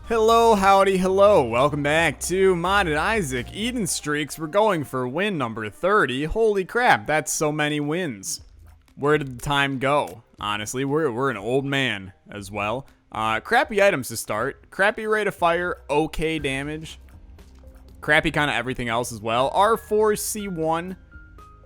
Hello, howdy, hello. Welcome back to Modded Isaac. Eden streaks, we're going for win number 30. Holy crap, that's so many wins. Where did the time go? Honestly, we're an old man as well. Crappy items to start. Crappy rate of fire, okay damage. Crappy kind of everything else as well. R4, C1,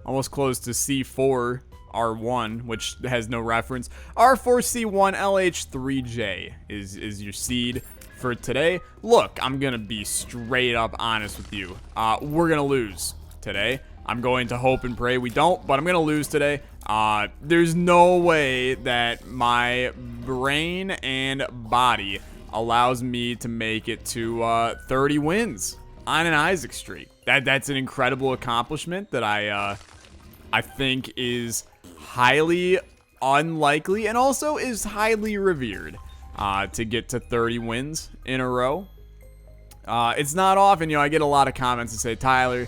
almost close to C4, R1, which has no reference. R4, C1, LH3J is your seed for today. Look, I'm gonna be straight up honest with you. We're gonna lose today. I'm going to hope and pray we don't, but I'm gonna lose today. There's no way that my brain and body allows me to make it to 30 wins on an Isaac streak. That's an incredible accomplishment that I think is highly unlikely and also is highly revered. To get to 30 wins in a row. It's not often, I get a lot of comments that say, Tyler,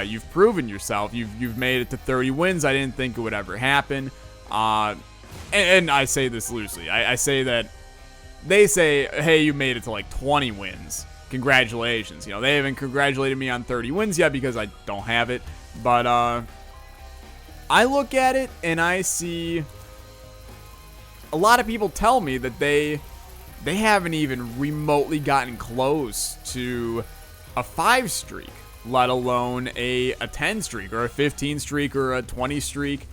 you've proven yourself. You've made it to 30 wins. I didn't think it would ever happen. And I say this loosely. I say that they say, hey, you made it to like 20 wins. Congratulations. They haven't congratulated me on 30 wins yet because I don't have it. But I look at it and I see a lot of people tell me that they haven't even remotely gotten close to a 5 streak, let alone a 10 streak or a 15 streak or a 20 streak.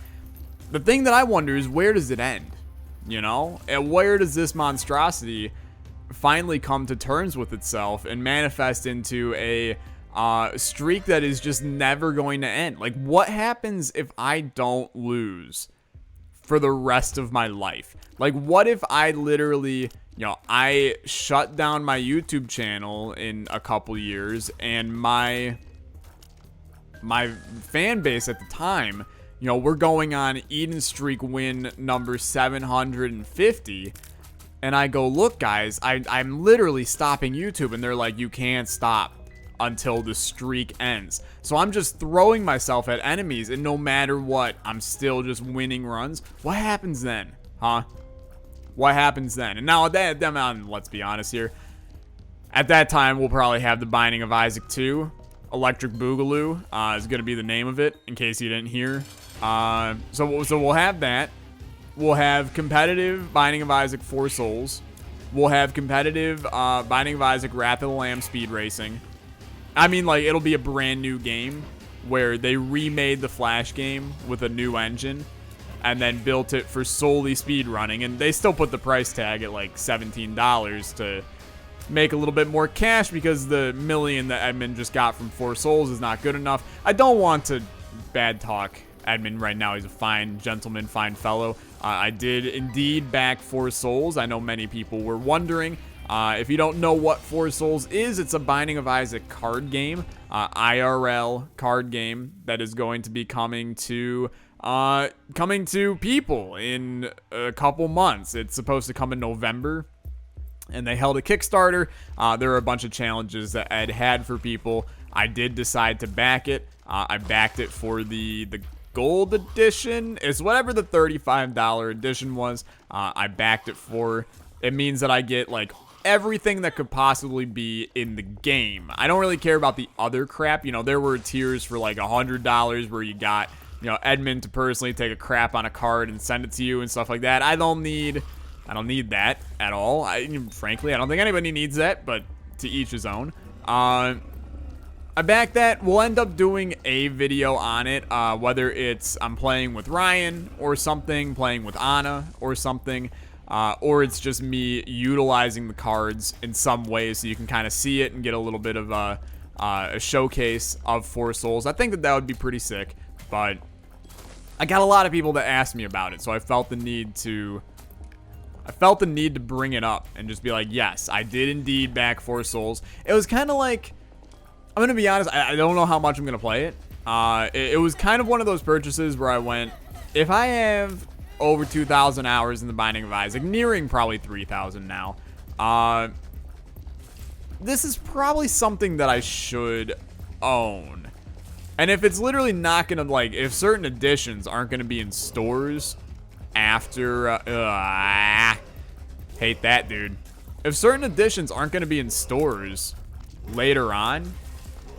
The thing that I wonder is, where does it end? And where does this monstrosity finally come to terms with itself and manifest into a streak that is just never going to end? Like, what happens if I don't lose for the rest of my life? Like, what if I literally, I shut down my YouTube channel in a couple years and my fan base at the time, we're going on Eden streak win number 750, and I go, look guys, I'm literally stopping YouTube, and they're like, you can't stop until the streak ends. So I'm just throwing myself at enemies, and no matter what, I'm still just winning runs. What happens then? Huh? What happens then? And now let's be honest here. At that time, we'll probably have the Binding of Isaac 2. Electric Boogaloo is going to be the name of it, in case you didn't hear. So we'll have that. We'll have competitive Binding of Isaac 4 Souls. We'll have competitive Binding of Isaac Wrath of the Lamb Speed Racing. I mean, like, it'll be a brand new game where they remade the Flash game with a new engine and then built it for solely speed running. And they still put the price tag at like $17 to make a little bit more cash because the million that Edmund just got from 4 Souls is not good enough. I don't want to bad talk Edmund right now. He's a fine gentleman, fine fellow. I did indeed back 4 Souls. I know many people were wondering. If you don't know what 4 Souls is, it's a Binding of Isaac card game, IRL card game that is going to be coming to people in a couple months. It's supposed to come in November, and they held a Kickstarter. There were a bunch of challenges that Ed had for people. I did decide to back it. I backed it for the gold edition. It's whatever the $35 edition was. I backed it for. It means that I get like everything that could possibly be in the game. I don't really care about the other crap. There were tiers for like $100 where you got, Edmund to personally take a crap on a card and send it to you and stuff like that. I don't need that at all. Frankly, I don't think anybody needs that, but to each his own. I backed that. We'll end up doing a video on it, whether it's I'm playing with Ryan or something, playing with Anna or something. Or it's just me utilizing the cards in some way so you can kind of see it and get a little bit of a showcase of 4 Souls. I think that would be pretty sick, but I got a lot of people that asked me about it, so I felt the need to bring it up and just be like, yes, I did indeed back 4 Souls. It was kind of like, I'm going to be honest, I don't know how much I'm going to play it. It was kind of one of those purchases where I went, if I have over 2,000 hours in the Binding of Isaac, nearing probably 3,000 now. This is probably something that I should own. And if it's literally not gonna, like, if certain editions aren't gonna be in stores after, hate that, dude. If certain editions aren't going to be in stores later on,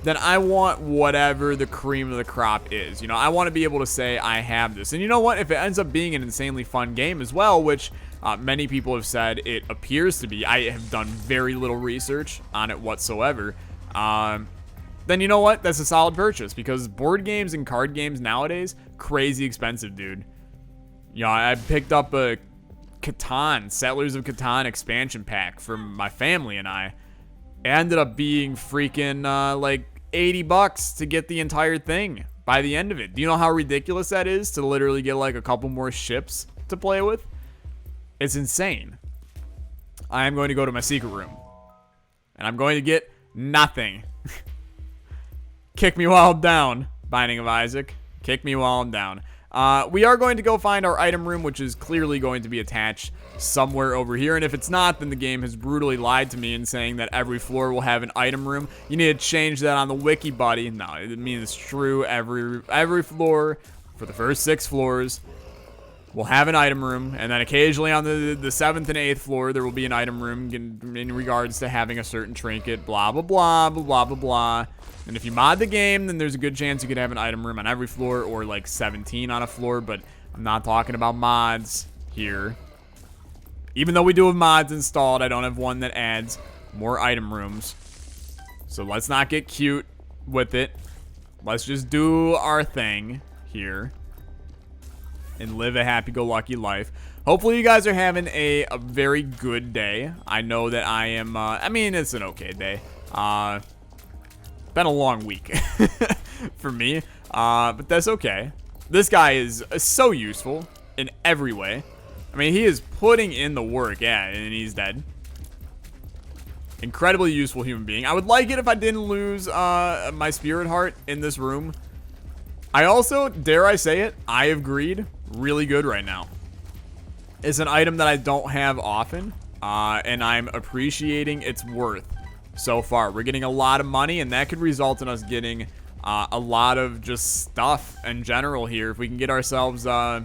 then I want whatever the cream of the crop is. You know, I want to be able to say I have this. And you know what? If it ends up being an insanely fun game as well, which many people have said it appears to be, I have done very little research on it whatsoever, then you know what? That's a solid purchase, because board games and card games nowadays, crazy expensive, dude. You know, I picked up a Catan, Settlers of Catan expansion pack for my family and I. It ended up being freaking like $80 to get the entire thing by the end of it. Do you know how ridiculous that is to literally get like a couple more ships to play with? It's insane. I am going to go to my secret room, and I'm going to get nothing. Kick me while I'm down, Binding of Isaac. Kick me while I'm down. We are going to go find our item room, which is clearly going to be attached somewhere over here. And if it's not, then the game has brutally lied to me in saying that every floor will have an item room. You need to change that on the wiki, buddy. No, it means it's true. Every floor, for the first 6 floors, will have an item room. And then occasionally on the 7th and 8th floor, there will be an item room in regards to having a certain trinket, blah, blah, blah, blah, blah, blah, blah. And if you mod the game, then there's a good chance you could have an item room on every floor, or like 17 on a floor, but I'm not talking about mods here. Even though we do have mods installed, I don't have one that adds more item rooms. So let's not get cute with it. Let's just do our thing here and live a happy-go-lucky life. Hopefully you guys are having a very good day. I know that I am, I mean, it's an okay day. Been a long week for me, but that's okay. This guy is so useful in every way. I mean, he is putting in the work, yeah, and he's dead. Incredibly useful human being. I would like it if I didn't lose my spirit heart in this room. I also, dare I say it, I have greed really good right now. It's an item that I don't have often, and I'm appreciating its worth. So far, we're getting a lot of money, and that could result in us getting a lot of just stuff in general here. If we can get ourselves a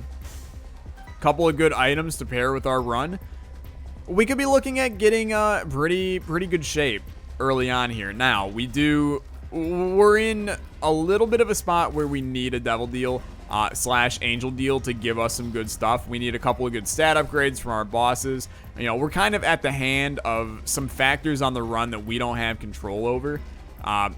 couple of good items to pair with our run, we could be looking at getting pretty good shape early on here. Now, we're in a little bit of a spot where we need a devil deal slash angel deal to give us some good stuff. We need a couple of good stat upgrades from our bosses. You know, we're kind of at the hand of some factors on the run that we don't have control over.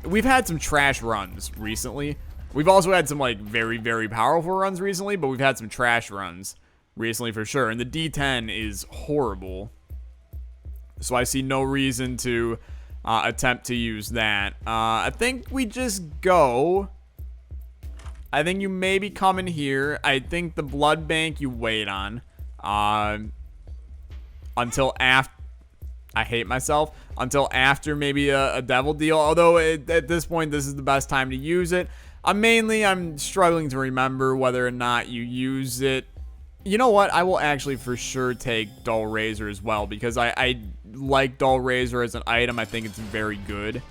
We've had some trash runs recently. We've also had some like very powerful runs recently, but we've had some trash runs recently for sure. And the D10 is horrible, so I see no reason to attempt to use that. I think we just go. I think you maybe come in here. I think the blood bank you wait on until after. I hate myself. Until after maybe a devil deal. Although at this point, this is the best time to use it. I'm struggling to remember whether or not you use it. You know what? I will actually for sure take Dull Razor as well, because I like Dull Razor as an item. I think it's very good.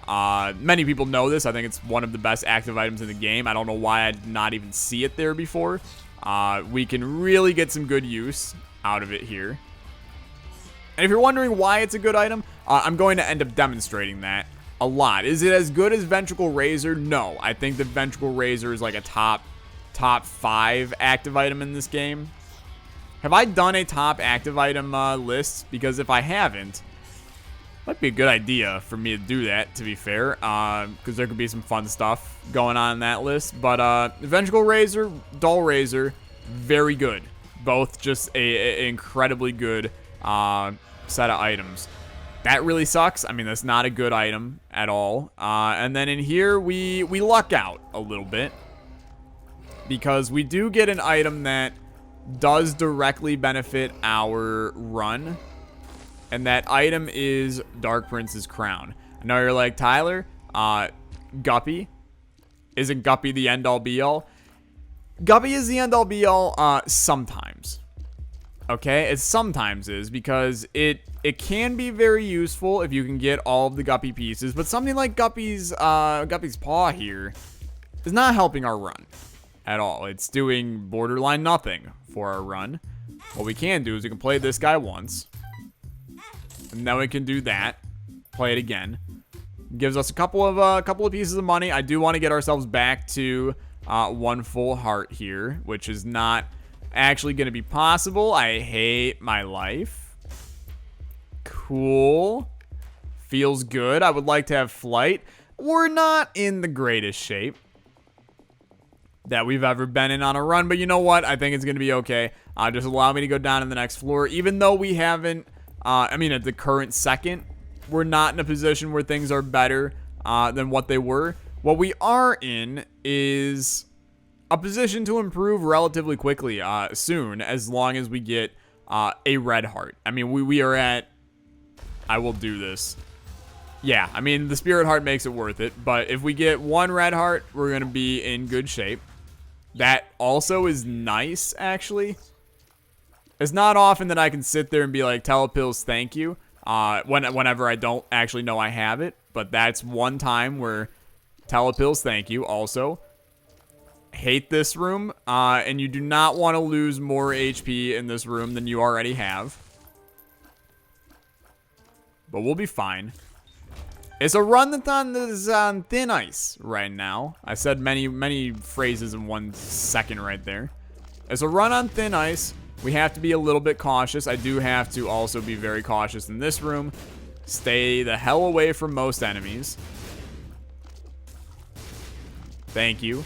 Many people know this. I think it's one of the best active items in the game. I don't know why I did not even see it there before. We can really get some good use out of it here. And if you're wondering why it's a good item, I'm going to end up demonstrating that a lot. Is it as good as Ventricle Razor? No. I think the Ventricle Razor is like a top 5 active item in this game. Have I done a top active item list? Because if I haven't, might be a good idea for me to do that, to be fair, because there could be some fun stuff going on in that list. But Ventricle Razor, Dull Razor, very good. Both just a incredibly good set of items. That really sucks. I mean, that's not a good item at all. And then in here, we luck out a little bit, because we do get an item that does directly benefit our run. And that item is Dark Prince's Crown. I know you're like, Tyler, Guppy? Isn't Guppy the end-all be-all? Guppy is the end-all be-all sometimes. Okay? It sometimes is, because it can be very useful if you can get all of the Guppy pieces. But something like Guppy's Paw here is not helping our run at all. It's doing borderline nothing for our run. What we can do is we can play this guy once. And And then we can do that. Play it again. Gives us a couple of pieces of money. I do want to get ourselves back to 1 full heart here, which is not actually going to be possible. I hate my life. Cool. Feels good. I would like to have flight. We're not in the greatest shape that we've ever been in on a run, but you know what? I think it's going to be okay. Just allow me to go down to the next floor. Even though we haven't, at the current second, we're not in a position where things are better than what they were. What we are in is a position to improve relatively quickly soon, as long as we get a red heart. I mean, we are at... I will do this. Yeah, I mean, the spirit heart makes it worth it, but if we get 1 red heart, we're going to be in good shape. That also is nice, actually. It's not often that I can sit there and be like, Telepills, thank you, whenever I don't actually know I have it, but that's one time where Telepills, thank you, also. Hate this room, and you do not want to lose more HP in this room than you already have. But we'll be fine. It's a run that is on thin ice right now. I said many phrases in 1 second right there. It's a run on thin ice. We have to be a little bit cautious. I do have to also be very cautious in this room. Stay the hell away from most enemies. Thank you.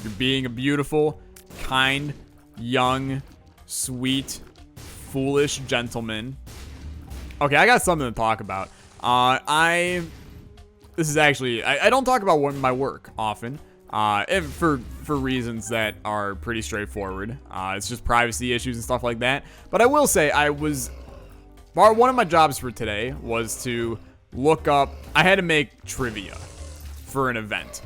You're being a beautiful, kind, young, sweet, foolish gentleman. Okay, I got something to talk about. This is actually, I don't talk about my work often, for reasons that are pretty straightforward. It's just privacy issues and stuff like that. But I will say one of my jobs for today was to look up, I had to make trivia for an event.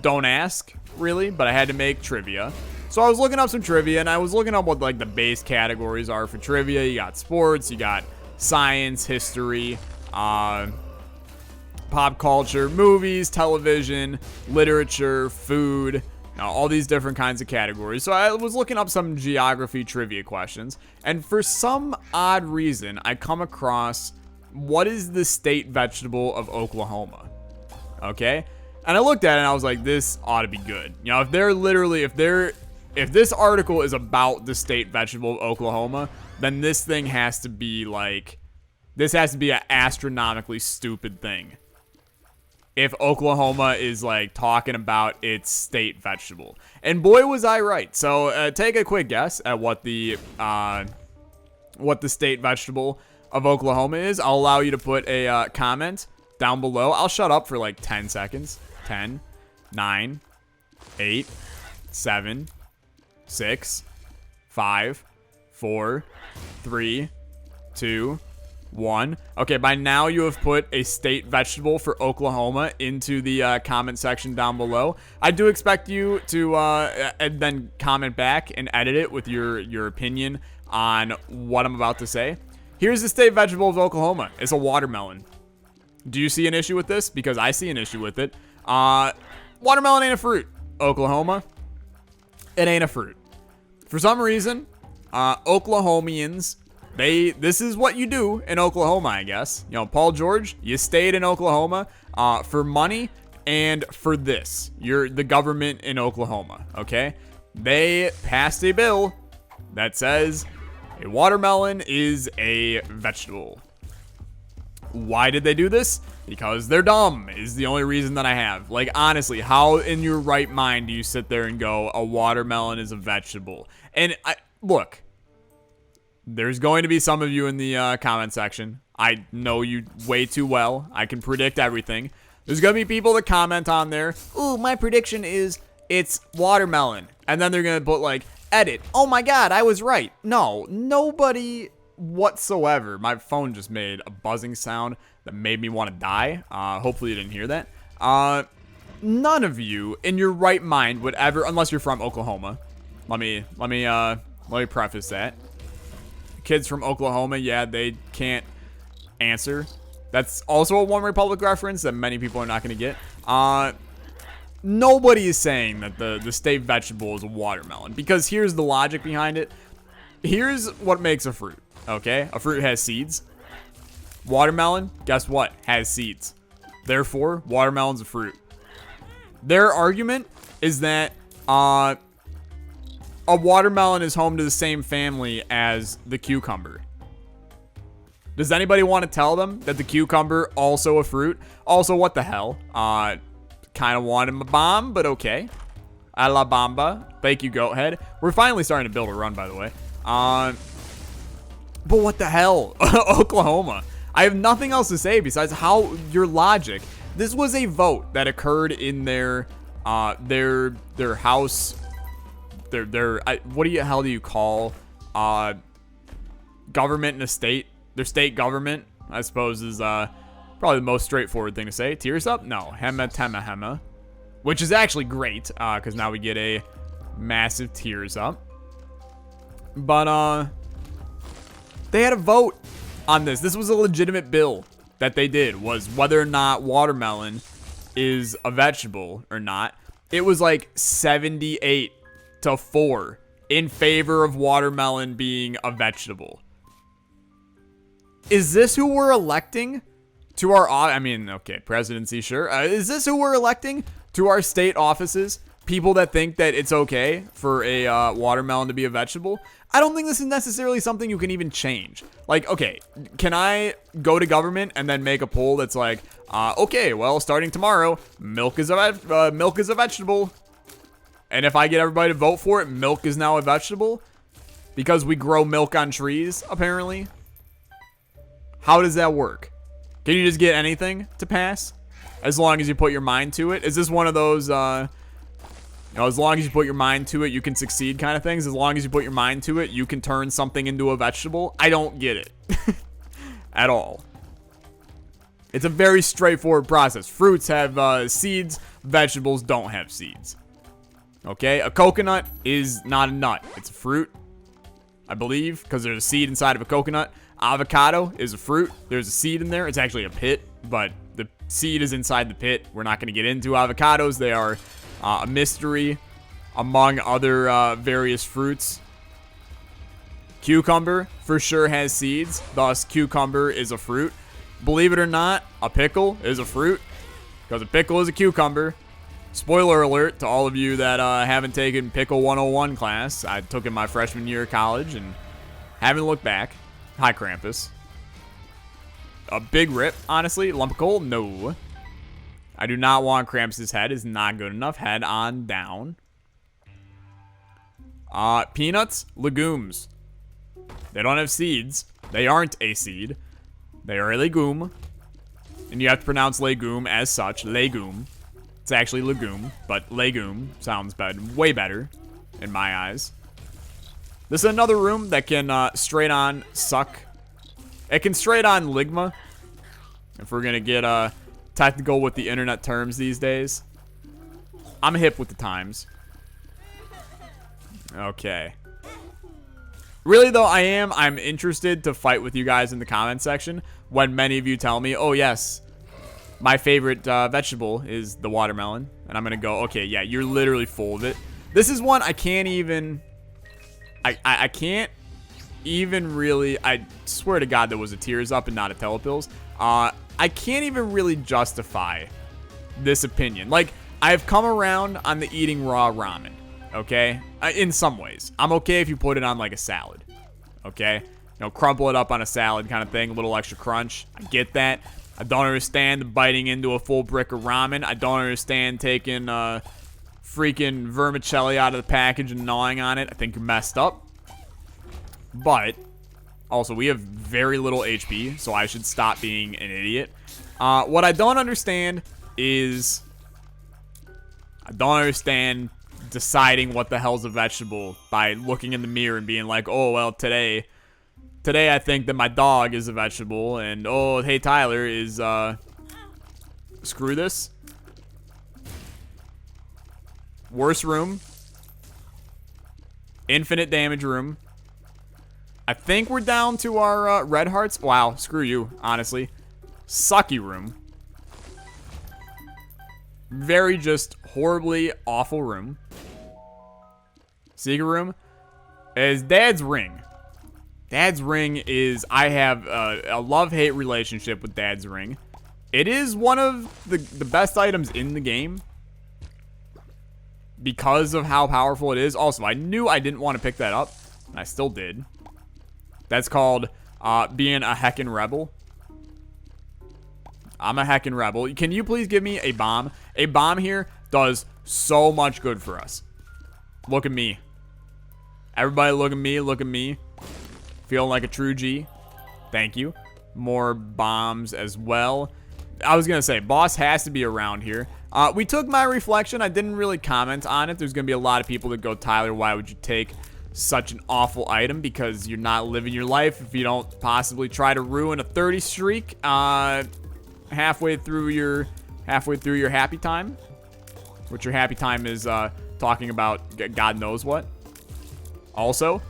Don't ask, really, but I had to make trivia. So I was looking up some trivia, and I was looking up what like the base categories are for trivia. You got sports, you got science, history, pop culture, movies, television, literature, food, all these different kinds of categories. So I was looking up some geography trivia questions, and for some odd reason, I come across what is the state vegetable of Oklahoma? Okay? And I looked at it and I was like, this ought to be good. You know, if this article is about the state vegetable of Oklahoma, then this thing has to be like, this has to be an astronomically stupid thing. If Oklahoma is like talking about its state vegetable. And boy, was I right. So take a quick guess at what the state vegetable of Oklahoma is. I'll allow you to put a comment down below. I'll shut up for like 10 seconds. 10, 9, 8, 7, 6, 5, 4, 3, 2, 1. Okay, by now you have put a state vegetable for Oklahoma into the comment section down below. I do expect you to and then comment back and edit it with your opinion on what I'm about to say. Here's the state vegetable of Oklahoma. It's a watermelon. Do you see an issue with this? Because I see an issue with it. Watermelon ain't a fruit. Oklahoma, it ain't a fruit. For some reason, Oklahomians, this is what you do in Oklahoma, I guess. You know, Paul George, you stayed in Oklahoma for money and for this. You're the government in Oklahoma, okay? They passed a bill that says a watermelon is a vegetable. Why did they do this? Because they're dumb is the only reason that I have. Like, honestly, how in your right mind do you sit there and go, a watermelon is a vegetable? And look, there's going to be some of you in the comment section. I know you way too well. I can predict everything. There's going to be people that comment on there, ooh, my prediction is it's watermelon. And then they're going to put like, edit. Oh my God, I was right. No, nobody whatsoever. My phone just made a buzzing sound that made me want to die. Hopefully you didn't hear that. None of you in your right mind would ever, unless you're from Oklahoma. Let me preface that. Kids from Oklahoma, yeah, they can't answer. That's also a One Republic reference that many people are not going to get. Nobody is saying that the state vegetable is a watermelon, because here's the logic behind it. Here's what makes a fruit. Okay, a fruit has seeds. Watermelon, guess what? Has seeds. Therefore, watermelon's a fruit. Their argument is that a watermelon is home to the same family as the cucumber. Does anybody want to tell them that the cucumber also a fruit? Also, what the hell? Kind of wanted my bomb, but okay. A la bamba. Thank you, Goathead. We're finally starting to build a run, by the way. But what the hell? Oklahoma. I have nothing else to say besides how your logic. This was a vote that occurred in their house. What do you call government in a state? Their state government, I suppose, is probably the most straightforward thing to say. Tears up? No. Hema tema hema. Which is actually great, because now we get a massive tears up. But, they had a vote on this. This was a legitimate bill that they did, was whether or not watermelon is a vegetable or not. It was like 78-4 in favor of watermelon being a vegetable. Is this who we're electing to our, I mean, okay, presidency, sure. Is this who we're electing to our state offices? People that think that it's okay for a watermelon to be a vegetable? I don't think this is necessarily something you can even change. Like, okay, can I go to government and then make a poll that's like, okay, well, starting tomorrow, milk is a vegetable. And if I get everybody to vote for it, milk is now a vegetable? Because we grow milk on trees, apparently. How does that work? Can you just get anything to pass? As long as you put your mind to it? Is this one of those, as long as you put your mind to it, you can succeed kind of things? As long as you put your mind to it, you can turn something into a vegetable? I don't get it. At all. It's a very straightforward process. Fruits have seeds. Vegetables don't have seeds. Okay? A coconut is not a nut. It's a fruit, I believe, because there's a seed inside of a coconut. Avocado is a fruit. There's a seed in there. It's actually a pit, but the seed is inside the pit. We're not going to get into avocados. They are a mystery among other various fruits. Cucumber for sure has seeds. Thus, cucumber is a fruit. Believe it or not, a pickle is a fruit because a pickle is a cucumber. Spoiler alert to all of you that haven't taken Pickle 101 class. I took it my freshman year of college and haven't looked back. Hi, Krampus. A big rip, honestly. Lump of coal? No. I do not want Krampus' head. Is not good enough. Head on down. Peanuts? Legumes. They don't have seeds. They aren't a seed. They are a legume. And you have to pronounce legume as such. Legume. It's actually legume, but legume sounds way better in my eyes. This is another room that can straight on suck. It can straight on ligma. If we're gonna get technical with the internet terms these days. I'm hip with the times. Okay. Really though, I'm interested to fight with you guys in the comment section when many of you tell me, oh yes, my favorite vegetable is the watermelon. And I'm gonna go, okay, yeah, you're literally full of it. This is one I can't even... I can't even really... I swear to God that was a tears up and not a telepills. I can't even really justify this opinion. Like, I've come around on the eating raw ramen, okay? In some ways. I'm okay if you put it on, like, a salad, okay? You know, crumple it up on a salad kind of thing, a little extra crunch. I get that. I don't understand the biting into a full brick of ramen. I don't understand taking freaking vermicelli out of the package and gnawing on it. I think you're messed up. But also, we have very little HP, so I should stop being an idiot. What I don't understand is... I don't understand deciding what the hell's a vegetable by looking in the mirror and being like, oh, well, today I think that my dog is a vegetable, and oh, hey, Tyler is, screw this. Worst room. Infinite damage room. I think we're down to our red hearts. Wow, screw you, honestly. Sucky room. Very just horribly awful room. Secret room is Dad's ring. Dad's ring is, I have a love-hate relationship with Dad's ring. It is one of the best items in the game because of how powerful it is. Also, I knew I didn't want to pick that up, and I still did. That's called being a heckin' rebel. I'm a heckin' rebel. Can you please give me a bomb? A bomb here does so much good for us. Look at me. Everybody look at me, look at me. Feeling like a true G. Thank you. More bombs as well. I was going to say, boss has to be around here. We took my reflection. I didn't really comment on it. There's going to be a lot of people that go, Tyler, why would you take such an awful item? Because you're not living your life if you don't possibly try to ruin a 30 streak halfway through your happy time. Which your happy time is talking about God knows what. Also,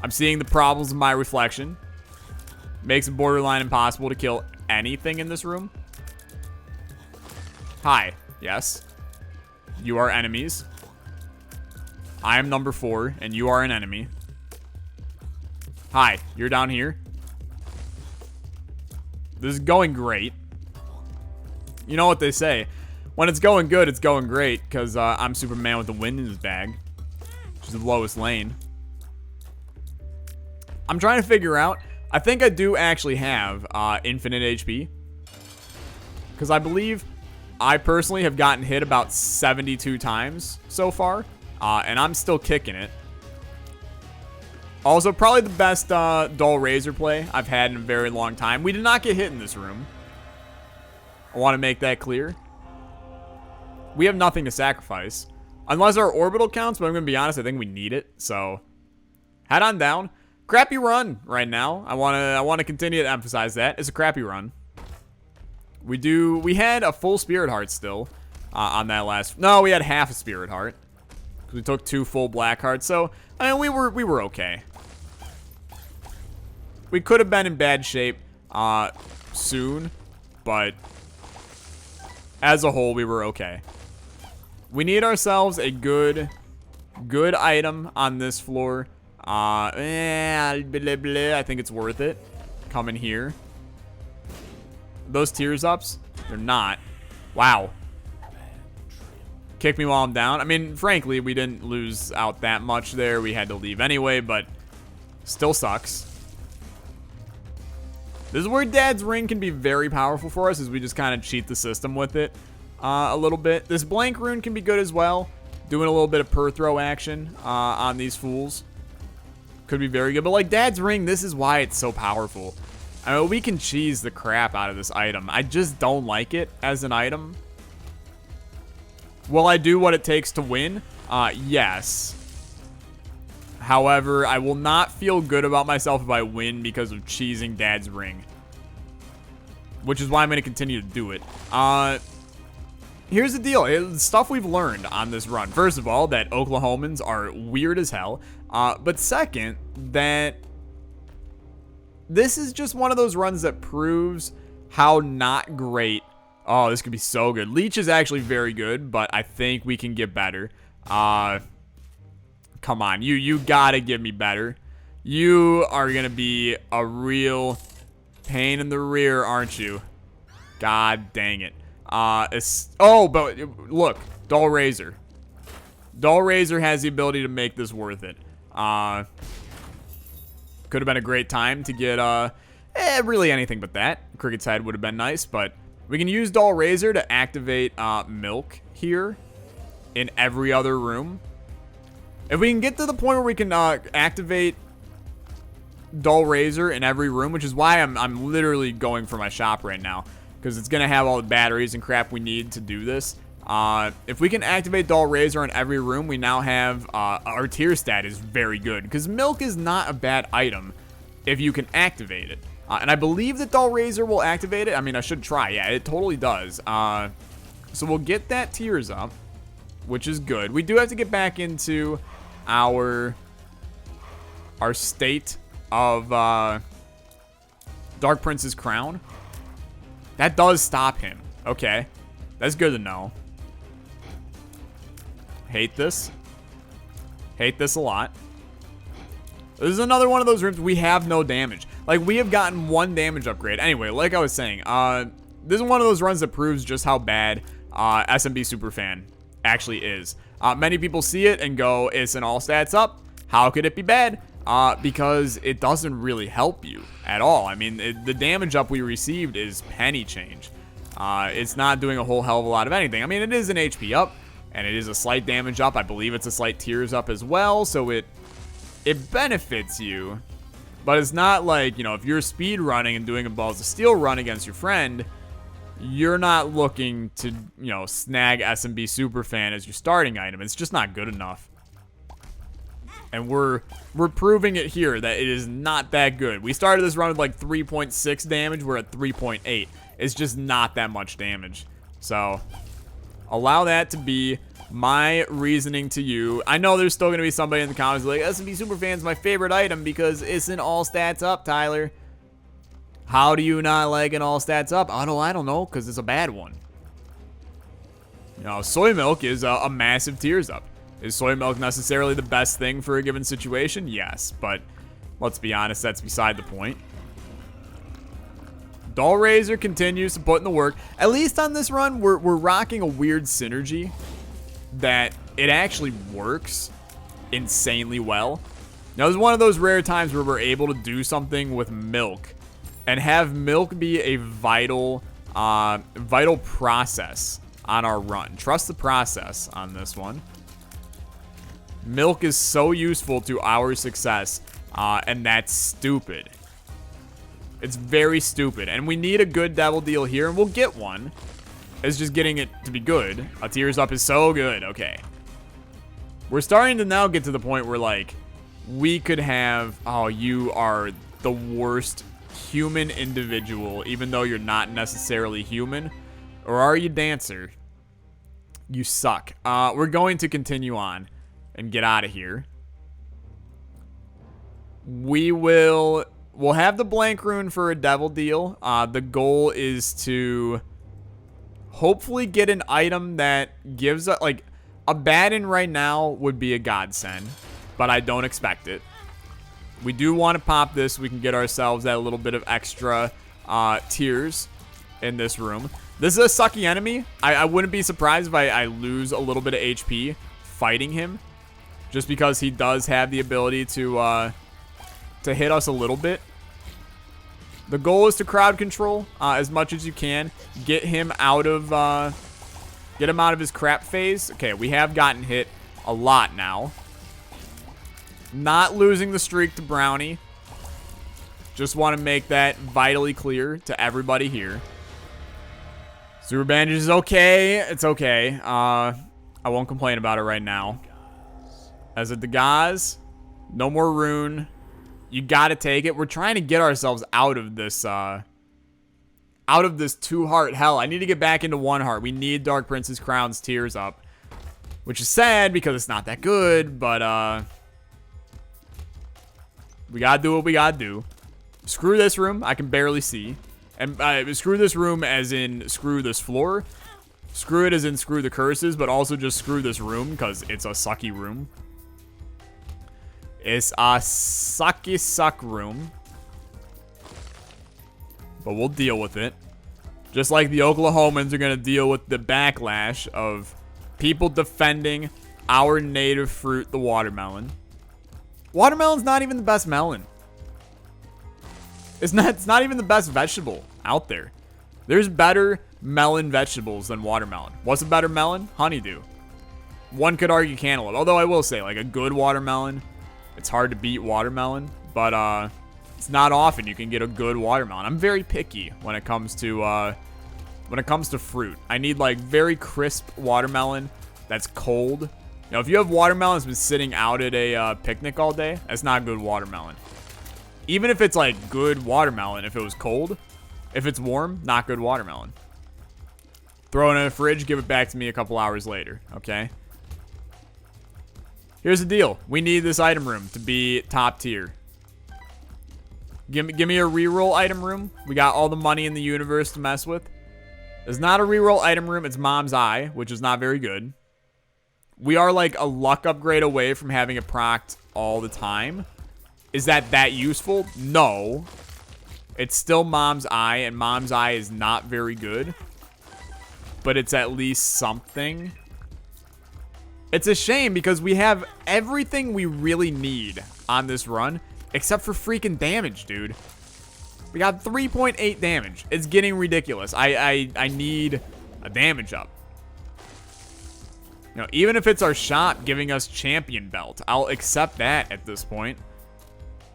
I'm seeing the problems of my reflection. Makes it borderline impossible to kill anything in this room. Hi. Yes. You are enemies. I am number 4, and you are an enemy. Hi. You're down here. This is going great. You know what they say. When it's going good, it's going great, because I'm Superman with the wind in his bag. Which is the lowest lane. I'm trying to figure out. I think I do actually have infinite HP. Because I believe I personally have gotten hit about 72 times so far. And I'm still kicking it. Also, probably the best dull razor play I've had in a very long time. We did not get hit in this room. I want to make that clear. We have nothing to sacrifice. Unless our orbital counts, but I'm going to be honest, I think we need it. So, head on down. Crappy run right now. I want to continue to emphasize that. It's a crappy run. We had a full spirit heart still on that last. No, we had half a spirit heart. Because we took 2 full black hearts. So, I mean, we were okay. We could have been in bad shape soon, but as a whole, we were okay. We need ourselves a good item on this floor. I think it's worth it. Come in here. Those tears ups, they're not. Wow. Kick me while I'm down. I mean, frankly, we didn't lose out that much there. We had to leave anyway, but still sucks. This is where Dad's ring can be very powerful for us, as we just kind of cheat the system with it a little bit. This blank rune can be good as well. Doing a little bit of per throw action on these fools. Could be very good. But like Dad's ring, this is why it's so powerful. I mean, we can cheese the crap out of this item. I just don't like it as an item. Will I do what it takes to win? Yes. However, I will not feel good about myself if I win because of cheesing Dad's ring. Which is why I'm going to continue to do it. Here's the deal. It's stuff we've learned on this run. First of all, that Oklahomans are weird as hell. But second, that this is just one of those runs that proves how not great. Oh, this could be so good. Leech is actually very good, but I think we can get better. Come on. You gotta give me better. You are gonna be a real pain in the rear, aren't you? God dang it. But look, Dull Razor. Dull Razor has the ability to make this worth it. Could have been a great time to get really anything but that. Cricket's Head would have been nice, but we can use Dull Razor to activate Milk here in every other room. If we can get to the point where we can activate Dull Razor in every room, which is why I'm literally going for my shop right now, because it's going to have all the batteries and crap we need to do this. If we can activate Dull Razor in every room, we now have our tier stat is very good, because Milk is not a bad item if you can activate it. And I believe that Dull Razor will activate it. I mean, I should try. Yeah, it totally does. So we'll get that tiers up, which is good. We do have to get back into our state of Dark Prince's crown. That does stop him. Okay. That's good to know. Hate this. Hate this a lot. This is another one of those rooms we have no damage. Like, we have gotten 1 damage upgrade. Anyway, like I was saying, this is one of those runs that proves just how bad SMB Superfan actually is. Many people see it and go, it's an all stats up. How could it be bad? Because it doesn't really help you at all. I mean, the damage up we received is penny change. It's not doing a whole hell of a lot of anything. I mean, it is an HP up, and it is a slight damage up. I believe it's a slight tears up as well, so it benefits you. But it's not like, you know, if you're speed running and doing a Balls of Steel run against your friend, you're not looking to, you know, snag SMB Superfan as your starting item. It's just not good enough. And we're proving it here that it is not that good. We started this run with like 3.6 damage. We're at 3.8. It's just not that much damage. So allow that to be my reasoning to you. I know there's still going to be somebody in the comments like, SMB Superfan's my favorite item because it's an all stats up, Tyler. How do you not like an all stats up? I don't know, because it's a bad one. You know, soy milk is a massive tears up. Is soy milk necessarily the best thing for a given situation? Yes, but let's be honest, that's beside the point. Doll Razor continues to put in the work. At least on this run, we're rocking a weird synergy that it actually works insanely well. Now, it's one of those rare times where we're able to do something with milk and have milk be a vital process on our run. Trust the process on this one. Milk is so useful to our success, and that's stupid. It's very stupid, and we need a good devil deal here, and we'll get one. It's just getting it to be good. A tears up is so good. Okay. We're starting to now get to the point where, like, we could have, oh, you are the worst human individual, even though you're not necessarily human. Or are you Dancer? You suck. We're going to continue on and get out of here. We'll have the blank rune for a devil deal. The goal is to hopefully get an item that gives us, like, a bad-in right now would be a godsend, but I don't expect it. We do want to pop this. We can get ourselves that little bit of extra tears in this room. This is a sucky enemy. I wouldn't be surprised if I lose a little bit of HP fighting him, just because he does have the ability to hit us a little bit. The goal is to crowd control as much as you can. Get him out of his crap phase. Okay, we have gotten hit a lot now. Not losing the streak to Brownie. Just want to make that vitally clear to everybody here. Super Bandage is okay. It's okay. I won't complain about it right now. As a Dagaz, no more rune. You gotta take it. We're trying to get ourselves out of this 2-heart hell. I need to get back into 1 heart. We need Dark Prince's Crown's tears up, which is sad because it's not that good, but we gotta do what we gotta do. Screw this room. I can barely see. And screw this room as in screw this floor. Screw it as in screw the curses, but also just screw this room because it's a sucky room. It's a sucky suck room. But we'll deal with it. Just like the Oklahomans are going to deal with the backlash of people defending our native fruit, the watermelon. Watermelon's not even the best melon. It's not even the best vegetable out there. There's better melon vegetables than watermelon. What's a better melon? Honeydew. One could argue cantaloupe. Although I will say, like, a good watermelon, it's hard to beat watermelon, but it's not often you can get a good watermelon. I'm very picky when it comes to fruit. I need, like, very crisp watermelon that's cold. You know, if you have watermelon that's been sitting out at a picnic all day, that's not good watermelon. Even if it's, like, good watermelon, if it was cold, if it's warm, not good watermelon. Throw it in a fridge, give it back to me a couple hours later, okay? Here's the deal. We need this item room to be top tier. Give me a reroll item room. We got all the money in the universe to mess with. It's not a reroll item room. It's Mom's Eye, which is not very good. We are like a luck upgrade away from having it procced all the time. Is that useful? No. It's still Mom's Eye, and Mom's Eye is not very good. But it's at least something. It's a shame because we have everything we really need on this run, except for freaking damage, dude. We got 3.8 damage. It's getting ridiculous. I need a damage up. You know, even if it's our shop giving us champion belt, I'll accept that at this point.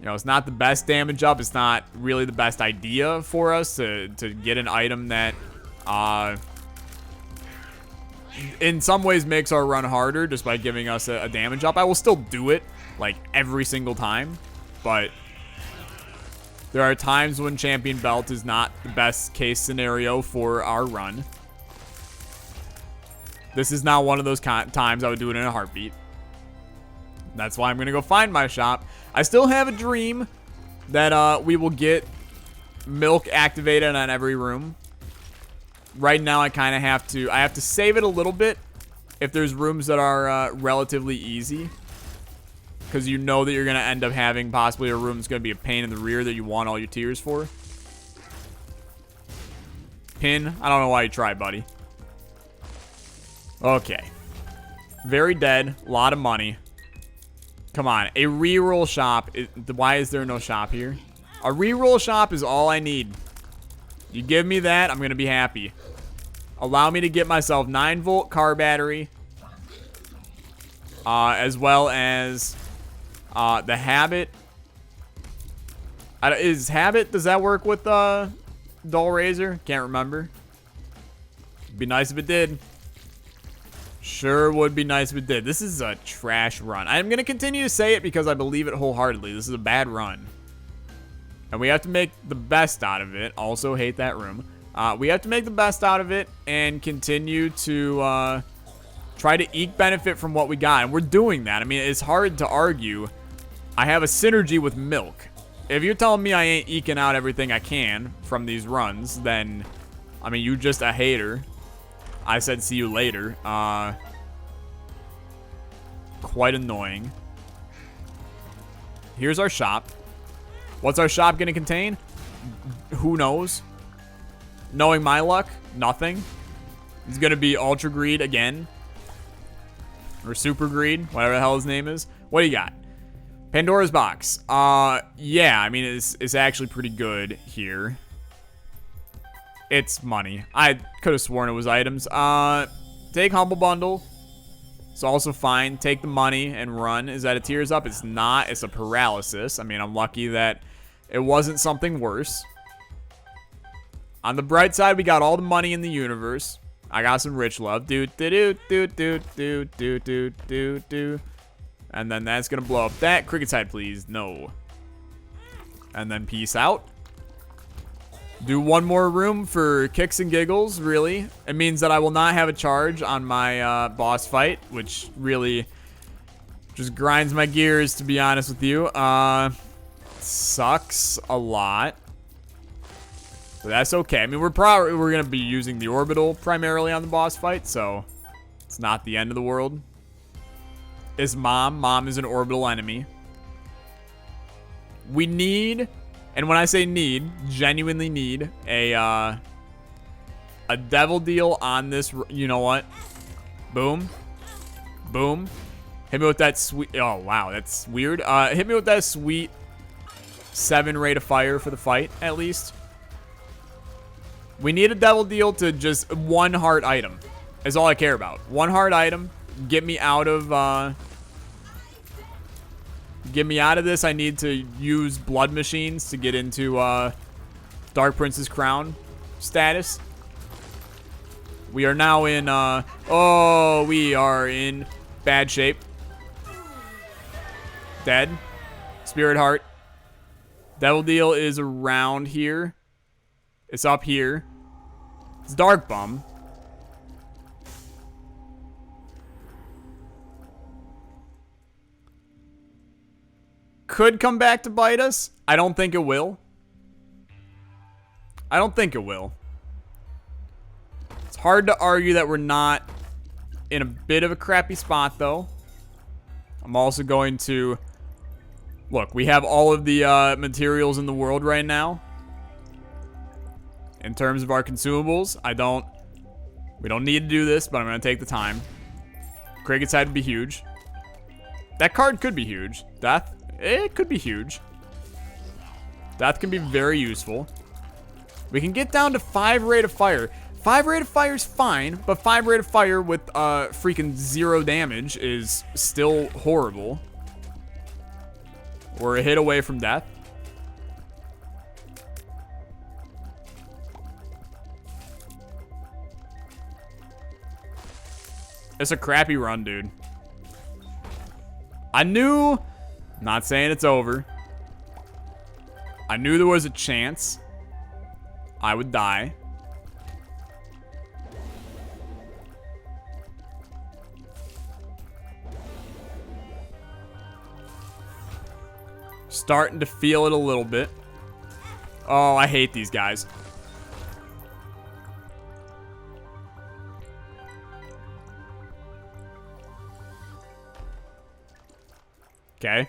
You know, it's not the best damage up. It's not really the best idea for us to get an item that, in some ways makes our run harder just by giving us a damage up. I will still do it, like, every single time. But there are times when champion belt is not the best case scenario for our run. This is not one of those times I would do it in a heartbeat. That's why I'm going to go find my shop. I still have a dream that we will get milk activated on every room. Right now, I kind of have to save it a little bit if there's rooms that are relatively easy. Because you know that you're going to end up having possibly a room that's going to be a pain in the rear that you want all your tiers for. Pin, I don't know why you tried, buddy. Okay. Very dead. A lot of money. Come on. A reroll shop. Why is there no shop here? A reroll shop is all I need. You give me that, I'm going to be happy. Allow me to get myself 9-volt car battery. As well as the habit. Is habit, does that work with dull razor? Can't remember. It'd be nice if it did. Sure would be nice if it did. This is a trash run. I'm going to continue to say it because I believe it wholeheartedly. This is a bad run. And we have to make the best out of it. Also hate that room. We have to make the best out of it and continue to try to eke benefit from what we got. And we're doing that. I mean, it's hard to argue. I have a synergy with milk. If you're telling me I ain't eking out everything I can from these runs, then, I mean, you're just a hater. I said see you later. Quite annoying. Here's our shop. What's our shop going to contain? Who knows? Knowing my luck, nothing. It's going to be Ultra Greed again. Or Super Greed, whatever the hell his name is. What do you got? Pandora's Box. Yeah, I mean, it's actually pretty good here. It's money. I could have sworn it was items. Take Humble Bundle. It's also fine. Take the money and run. Is that a tears up? It's not. It's a paralysis. I mean, I'm lucky that it wasn't something worse. On the bright side, we got all the money in the universe. I got some rich love. Do. And then that's going to blow up that. Cricket side, please. No. And then peace out. Do one more room for kicks and giggles, really. It means that I will not have a charge on my boss fight, which really just grinds my gears, to be honest with you. Sucks a lot. But that's okay. I mean, we're going to be using the orbital primarily on the boss fight, so it's not the end of the world. Is Mom. Mom is an orbital enemy. We need... And when I say need, genuinely need a devil deal on this. You know what? Boom. Boom. Hit me with that sweet. Oh, wow. That's weird. Hit me with that sweet 7 rate of fire for the fight, at least. We need a devil deal to just 1 heart item. Is all I care about. 1 heart item. Get me out of... Get me out of this. I need to use blood machines to get into Dark Prince's crown status. We are now in we are in bad shape. Dead. Spirit Heart. Devil Deal is around here. It's up here. It's Dark Bum. Could come back to bite us. I don't think it will. I don't think it will. It's hard to argue that we're not in a bit of a crappy spot, though. I'm also going to Look, we have all of the materials in the world right now. In terms of our consumables, we don't need to do this, but I'm going to take the time. Cricket's Head would be huge. That card could be huge. Death, it could be huge. Death can be very useful. We can get down to 5 rate of fire. 5 rate of fire is fine, but 5 rate of fire with freaking 0 damage is still horrible. We're a hit away from death. It's a crappy run, dude. I knew, not saying it's over. I knew there was a chance I would die. Starting to feel it a little bit. Oh, I hate these guys. Okay.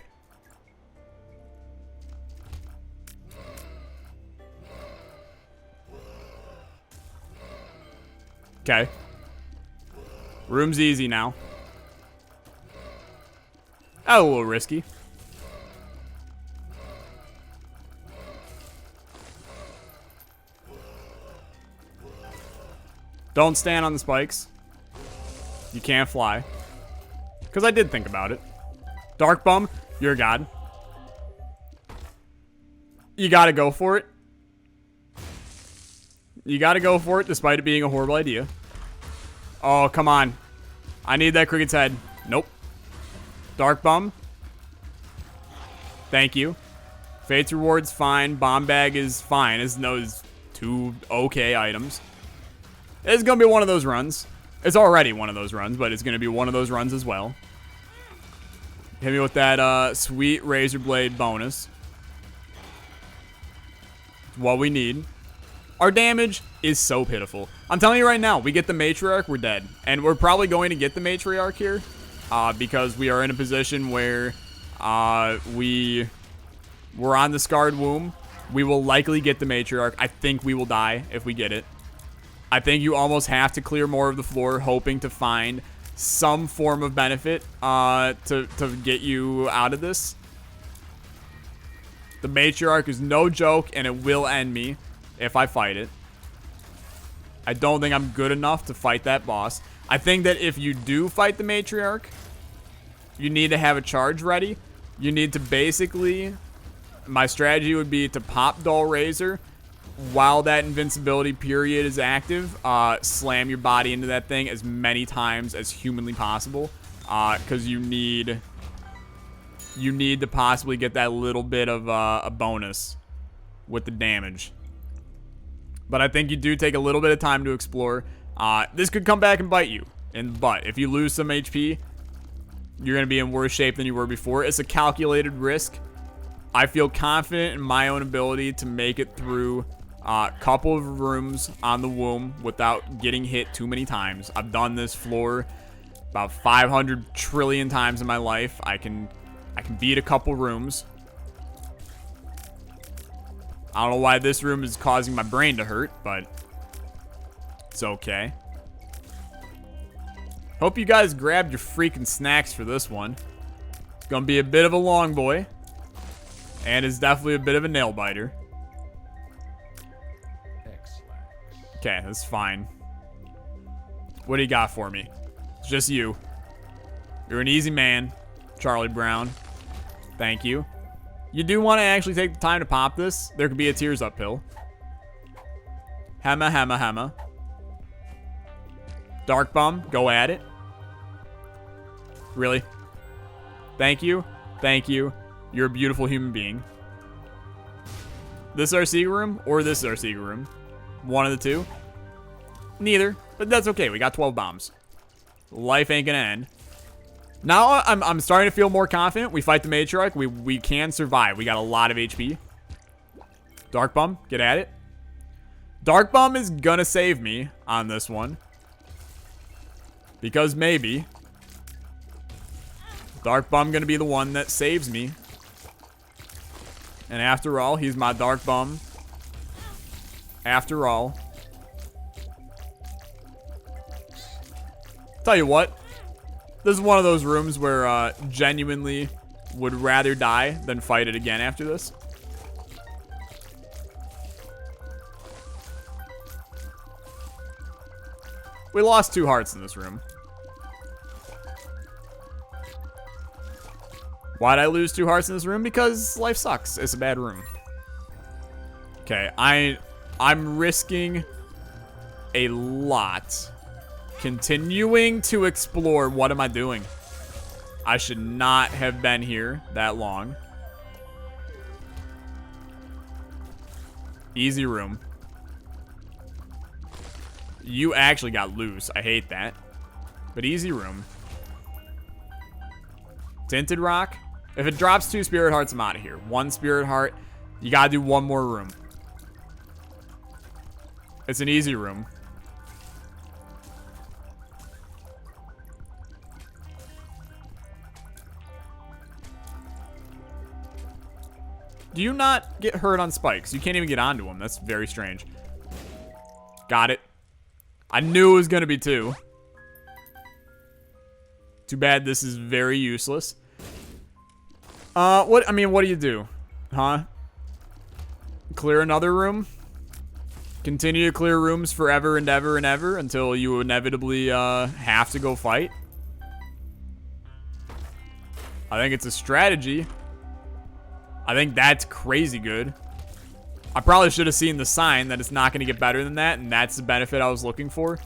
Okay. Room's easy now. A little risky. Don't stand on the spikes. You can't fly. Because I did think about it. Dark Bum, you're a god. You gotta go for it. You gotta go for it despite it being a horrible idea. Oh, come on. I need that Cricket's Head. Nope. Dark Bum. Thank you. Fate's Reward's fine. Bomb Bag is fine. It's those 2 okay items. It's gonna be one of those runs. It's already one of those runs, but it's gonna be one of those runs as well. Hit me with that sweet Razor Blade bonus. It's what we need. Our damage is so pitiful. I'm telling you right now, we get the Matriarch, we're dead. And we're probably going to get the Matriarch here. Because we are in a position where we're on the Scarred Womb. We will likely get the Matriarch. I think we will die if we get it. I think you almost have to clear more of the floor, hoping to find some form of benefit to get you out of this. The Matriarch is no joke, and it will end me if I fight it. I don't think I'm good enough to fight that boss. I think that if you do fight the Matriarch, you need to have a charge ready. You need to basically... My strategy would be to pop Dull Razor while that invincibility period is active. Slam your body into that thing as many times as humanly possible. Because you need to possibly get that little bit of a bonus with the damage. But I think you do take a little bit of time to explore. This could come back and bite you in the butt. If you lose some HP, you're going to be in worse shape than you were before. It's a calculated risk. I feel confident in my own ability to make it through a couple of rooms on the womb without getting hit too many times. I've done this floor about 500 trillion times in my life. I can beat a couple rooms. I don't know why this room is causing my brain to hurt, but it's okay. Hope you guys grabbed your freaking snacks for this one. It's gonna be a bit of a long boy. And it's definitely a bit of a nail biter. Okay, that's fine. What do you got for me? It's just you. You're an easy man, Charlie Brown. Thank you. You do want to actually take the time to pop this. There could be a Tears Up pill. Hema, Hema, Hema. Dark Bum, go at it. Really? Thank you. Thank you. You're a beautiful human being. This is our secret room, or this is our secret room. One of the two. Neither, but that's okay. We got 12 bombs. Life ain't gonna end. Now I'm starting to feel more confident. We fight the Matriarch. We can survive. We got a lot of HP. Dark Bum, get at it. Dark Bum is gonna save me on this one. Because maybe. Dark Bum gonna be the one that saves me. And after all, he's my dark bum. After all. Tell you what. This is one of those rooms where genuinely would rather die than fight it again after this. We lost 2 hearts in this room. Why'd I lose 2 hearts in this room? Because life sucks. It's a bad room. Okay, I'm risking a lot. Continuing to explore. What am I doing? I should not have been here that long. Easy room. You actually got loose. I hate that. But easy room. Tinted rock. If it drops 2 spirit hearts, I'm out of here. 1 spirit heart. You gotta do 1 more room. It's an easy room. Do you not get hurt on spikes? You can't even get onto them. That's very strange. Got it. I knew it was going to be 2. Too bad this is very useless. What do you do? Huh? Clear another room? Continue to clear rooms forever and ever and ever until you inevitably have to go fight? I think it's a strategy. I think that's crazy good. I probably should have seen the sign that it's not going to get better than that, and that's the benefit I was looking for.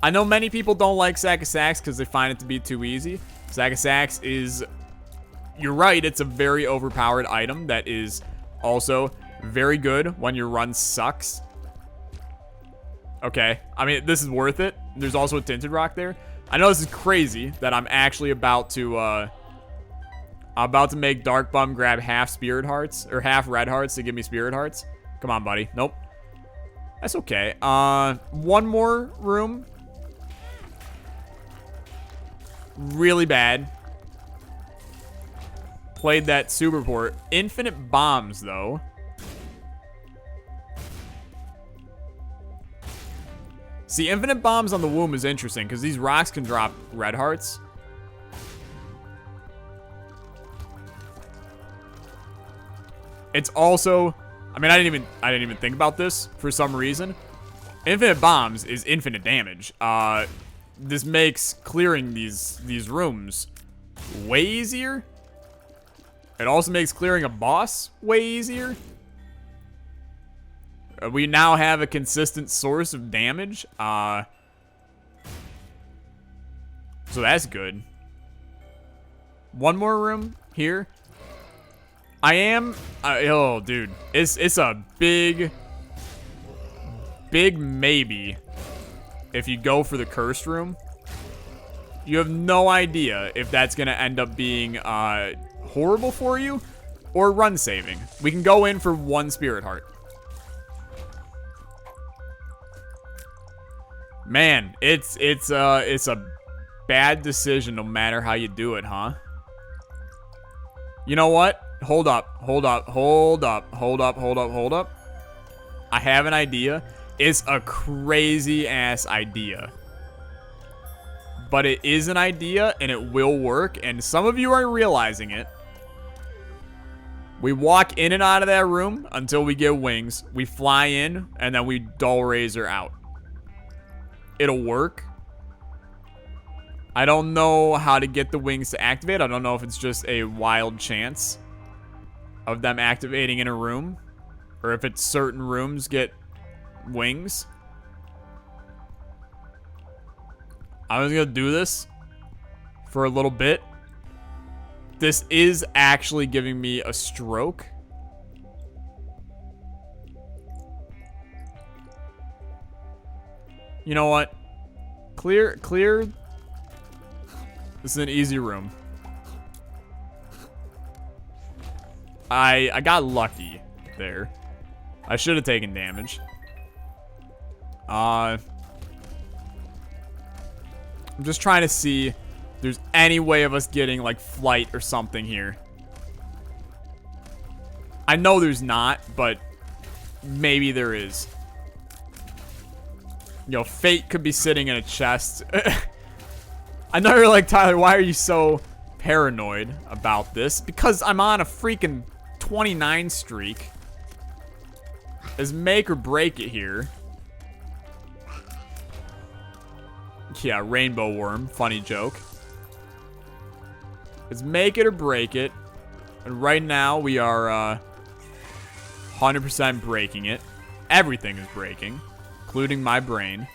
I know many people don't like Sack of Sacks because they find it to be too easy. Sack of Sacks is... You're right, it's a very overpowered item that is also very good when your run sucks. Okay, I mean, this is worth it. There's also a Tinted Rock there. I know this is crazy that I'm actually about to make Dark Bum grab half Spirit Hearts, or half Red Hearts to give me Spirit Hearts. Come on, buddy. Nope. That's okay. 1 more room. Really bad. Played that super port. Infinite bombs, though. See, infinite bombs on the womb is interesting, because these rocks can drop red hearts. It's also... I mean, I didn't even think about this for some reason. Infinite bombs is infinite damage. This makes clearing these rooms way easier. It also makes clearing a boss way easier. We now have a consistent source of damage. So that's good. 1 more room here. I am... oh, dude. It's a big maybe if you go for the cursed room. You have no idea if that's going to end up being horrible for you or run saving. We can go in for 1 spirit heart. Man, it's a bad decision no matter how you do it, huh? You know what? Hold up. I have an idea. It's a crazy ass idea. But it is an idea and it will work, and some of you are realizing it. We walk in and out of that room until we get wings. We fly in and then we dull razor out. It'll work. I don't know how to get the wings to activate. I don't know if it's just a wild chance of them activating in a room, or if it's certain rooms get wings. I was gonna do this for a little bit. This is actually giving me a stroke. You know what? Clear. This is an easy room. I got lucky there. I should have taken damage. I'm just trying to see if there's any way of us getting like flight or something here. I know there's not, but maybe there is. Yo, fate could be sitting in a chest. I know you're like, Tyler, why are you so paranoid about this? Because I'm on a freaking 29 streak. Is make or break it here. Yeah, rainbow worm. Funny joke. It's make it or break it. And right now we are 100% breaking it. Everything is breaking, including my brain.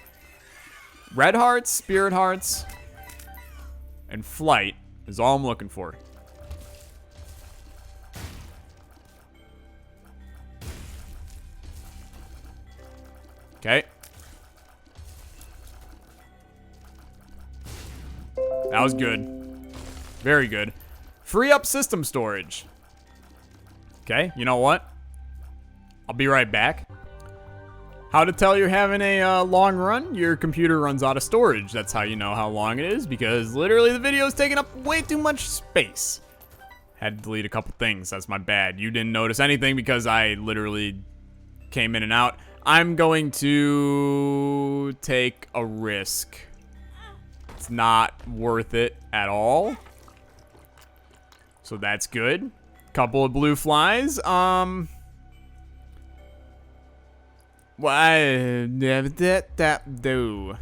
Red hearts, spirit hearts, and flight is all I'm looking for. Okay. That was good. Very good. Free up system storage. Okay, you know what? I'll be right back. How to tell you're having a long run? Your computer runs out of storage. That's how you know how long it is, because literally the video is taking up way too much space. Had to delete a couple things. That's my bad. You didn't notice anything because I literally came in and out. I'm going to take a risk. It's not worth it at all. So that's good. Couple of blue flies. Yabba-dap-dap-do.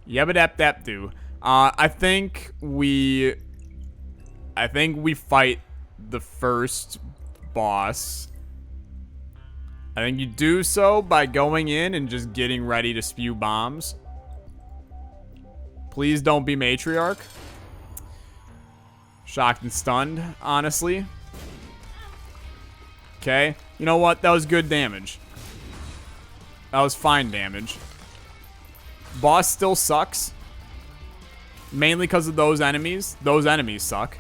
Yabba-dap-dap-do. I think we fight the first boss. I think you do so by going in and just getting ready to spew bombs. Please don't be matriarch. Shocked and stunned, honestly. Okay. You know what? That was good damage. That was fine damage. Boss still sucks. Mainly because of those enemies. Those enemies suck.